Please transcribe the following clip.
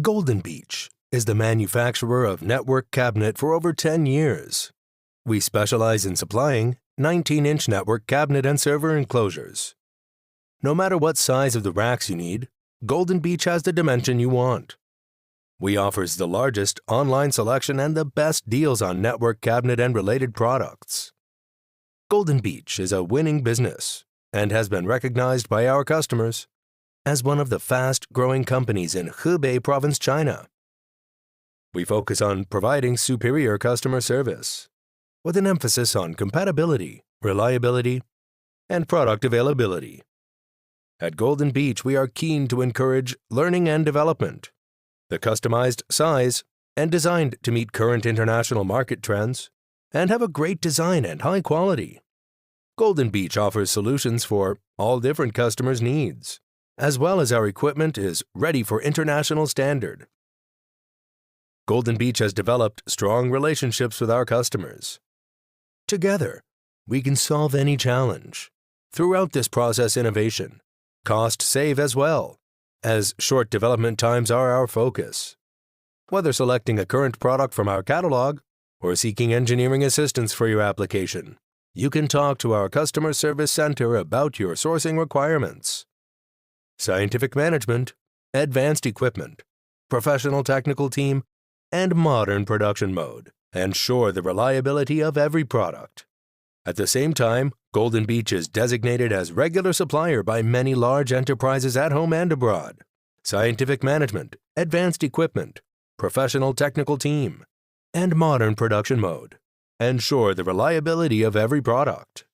Golden Beach is the manufacturer of network cabinet for over 10 years. We specialize in supplying 19-inch network cabinet and server enclosures. No matter what size of the racks you need, Golden Beach has the dimension you want. We offers the largest online selection and the best deals on network cabinet and related products. Golden Beach is a winning business and has been recognized by our customers as one of the fast-growing companies in Hebei Province, China. We focus on providing superior customer service with an emphasis on compatibility, reliability, and product availability. At Golden Beach, we are keen to encourage learning and development. The customized size and designed to meet current international market trends and have a great design and high quality. Golden Beach offers solutions for all different customers' needs, as well as our equipment is ready for international standard. Golden Beach has developed strong relationships with our customers. Together, we can solve any challenge. Throughout this process, innovation, cost save as well, as short development times are our focus. Whether selecting a current product from our catalog or seeking engineering assistance for your application, you can talk to our customer service center about your sourcing requirements. Scientific management, advanced equipment, professional technical team, and modern production mode ensure the reliability of every product. At the same time, Golden Beach is designated as regular supplier by many large enterprises at home and abroad. Scientific management, advanced equipment, professional technical team, and modern production mode ensure the reliability of every product.